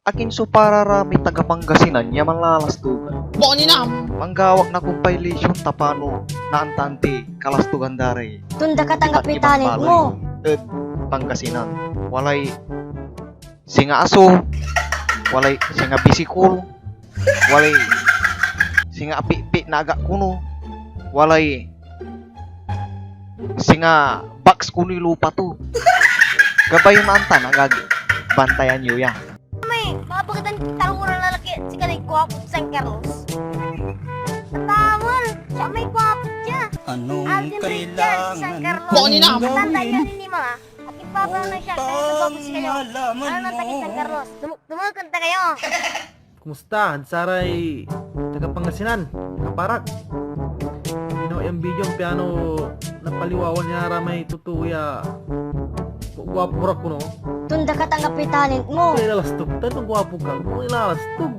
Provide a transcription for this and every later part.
Akin so pararami taga Pangasinan niya manlalastugan. Boni na. Manggawak na compilation tapano naantante kalastugan dare. Tunda ka tanggap Iba't ibang talent balay. mo. Pangasinan. Walay singa aso, walay singa bisikul, walay singa api-pi na aga kuno, walay singa box kuno lupa to. Gabay yung anta nagagi. Bantayan nyo yan. May, mapagatan tarungan na lalaki si kanay guwapo sa San Carlos. Tawal, siya may guwapo siya. Anong Alden Richard, San kailangan Carlos. Boni na. Matanda niya rin ni mga. At ipapa na siya, kaya nagbago si kayo. malaman Ano nang takit San Carlos? Dumagkanta kayo. Kumusta? Hansaray taga Pangasinan, kaparak. Ginawa yung video ang piano napaliwawan niya ramay tutuya. Gwapo rak ko no. Tunda ka tanggap talent mo. Kung ilalastog, tanong gwapo ka. Kung ilalastog.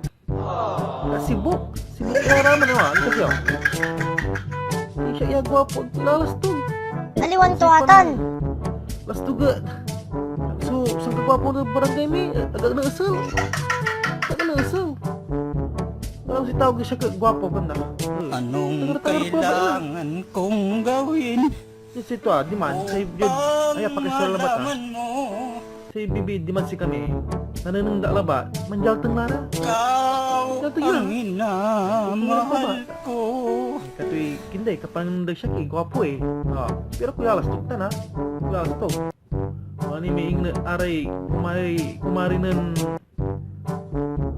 Sibuk naraman naman. Ano kasi yun? Hindi siya iya gwapo. Ilalastog. Naliwan tuwatan. Lastog ka. So, saan ka gwapo na barangay mi? Agak naasal. Alam si tawag siya ka gwapo ka na. Anong kailangan kong gawin Yes, ito di man. Sa yun. Ay, pakisalamat mo? Sa bibi, di man si kami. Nananungda laba. Manjal tang nara. Ikaw Ito yun. ang inamahal ko. Katoy, kinday, kapanundag siya kay gwapo eh. Pero kuyalas tugtan ha. Kuyalas to. Mani may ing aray,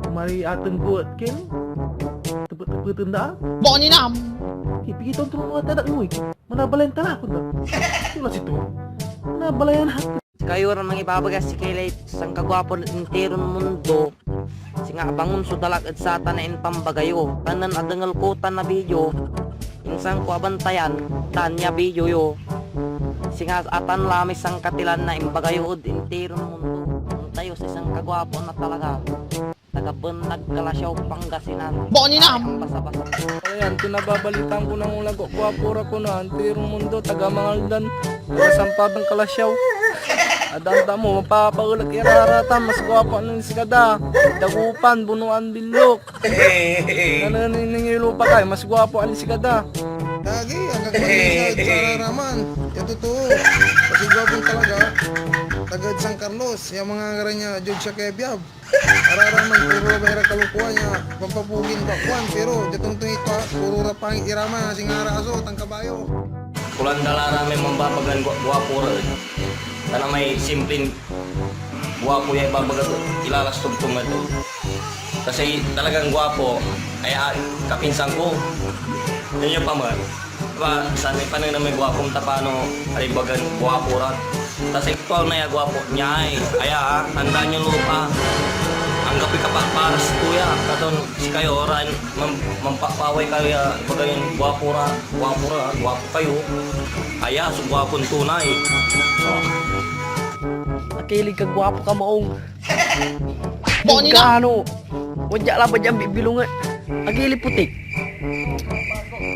kumari atang buat kin. Tepet-tepetan da. Boni na. Ipigiton tulong mga tadak mo eh. Manabalayan tala ko na. Sila si to. Manabalayan ha. Kayo rin mga ibabagas si Kaylay sang kagwapo ng interon mundo. Si nga bangon so dalag at sata na in pambagayo. Tanan adangal ko tan na video. Insang ko abantayan tanya video yo. Si nga atan lami sang katilan na imbagayo od interon mundo. Tayo sa isang kagwapo na talaga. Tagabenag Kalasyaw Pangasinan. Boni na. Basa-basa. Ayan, kinababalitan ko ng ulago. Guwapura ko na, antirong mundo, taga Mangaldan, taga Sampadang Kalasyaw. Adanta mo, mapapaulag irarata, mas guwapo ng iskada. Dagupan, bunuan bilok. Nananingilo pa kayo, mas guwapo ang iskada. Lagi, ang gagawin sa araraman. Yan totoo. Kasi gwapong talaga. Tagad San Carlos. Yung mga ngaran niya, Judge siya kay Biab. Araraman, puro bahira kalukuhan niya. Pampapugin bakwan. Pero, datong ito, puro rapang irama. Singara aso, tang kabayo. Kulang dala namin mambabagan guwapo rin. Sana may simpleng guwapo yung ibabagat ilalas tugtong ito. Kasi talagang guwapo, kaya kapinsan ko. Yan yung pamar. Diba, sana panang na may guwapong tapano, ay bagan guwapo rin. Tapos ikaw na yung guwapo niya ay. Kaya handa niyo lupa. Ang gabi ka pa para sa kuya. Katon si kayo oran, mampapaway kayo bagayon guwapo kayo. Kaya so guwapong tunay. Nakilig ka gwapo ka maong. Boni na. Ano? Wadya lang ba dyan bibilungan? Agili putik.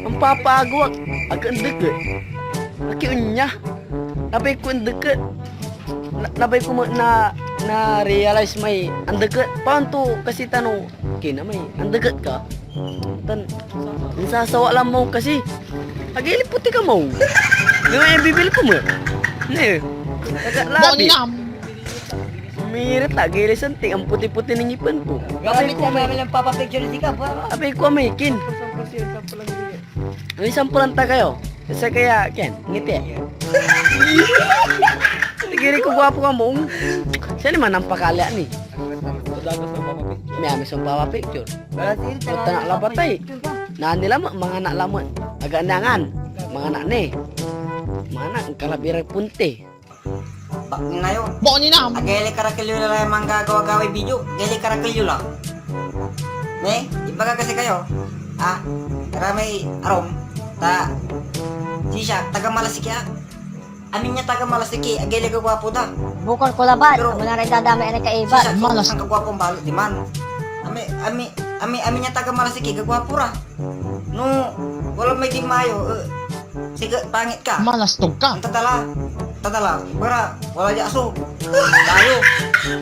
Ang papagwak. Agak deket. Aki niya. Nabay ko ang deket. Nabay ko na realize may ang deket. Paano to kasi tanong. Kina may ang deket ka. Tan sasawa lang mo kasi. Agili putik ka mo. Ngayon bibil ko mo. Ne. Boni na. Mirit tak gili santing ang puti-puti ng ngipin ko. Gamit na namin ang papapicture si ka. Abay ko may kin. May sampulan ta kayo. Kasi kaya Ken, ngiti. Gili ko gwapo ka mong. Siya naman ang pakala ni. May amis ang papapicture. Mata nak labatay. Nah nila mga anak lamot. Agak nangan. Mga anak ni. Mga anak ang kalabirang punti. Bakit na yun? Boni na. Ageli karakilyo na lang mga gagawa-gaway video. Ageli karakilyo lang. Ne, ibaga kasi kayo. Ramay arom. Siya, taga Malasiki Amin niya taga Malasiki. Ageli kagwapo da. Bukol ko labat. Amo na rin dadami ang kaiba. Siya, Malas. ang kagwapong balo, di man. Ami niya taga Malasiki. Kagwapo ra. No, wala may di mayo. Sige, pangit ka. Malastog ka. Ang tadala, bara, wala di aso. Tayo.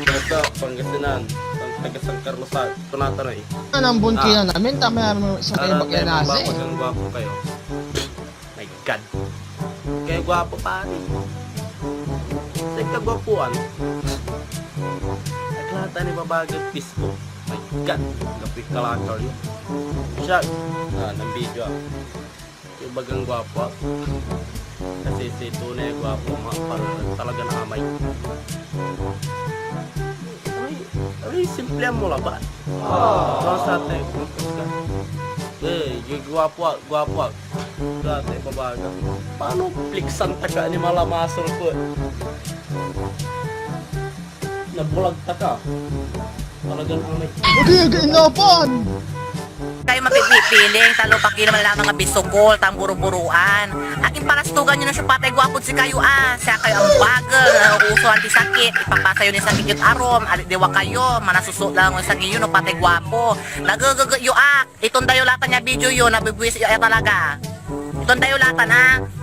Basta, Pangasinan, San taga San Carlos sa tunatan eh. Anong bunkilan namin, tama namin sa kayo Para bakya tayo nasi. mababagang gwapo kayo. My God. Kayo gwapo pare. Sa kagwapuan. Naglata ni babagang pisko. My God. Kapit kalakal yun. Siya. Ng video ah. Yung bagang gwapo ah. Kasi si tunay gwapo para talaga na amay. Ay, simple mo lang ba? Kalau sa atin, kumpus ka. Yung gwapo. Dati, babaga. Paano pliksan taka ni malamasol ko? Nabulag taka. Talagang amay. Okay, gainapan! Kayo mapipipiling, talo pa kayo naman lang mga bisukol, tang buru-buruan. Aking parastugan nyo na siya patay gwapod si kayo Siya kayo ang bagal, uso anti-sakit, ipapasayo ni sakit yung arom, alidiwa kayo, manasuso lang yung sakit yun, patay gwapo. Nagagagayo itong dayo latan niya video yun, nabibwis yun talaga. Itong dayo latan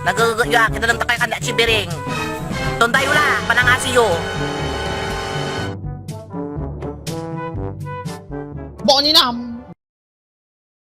nagagagayo kita lang takay kanda chibiring. Itong dayo la, panangasi yun. Boko ni Nam!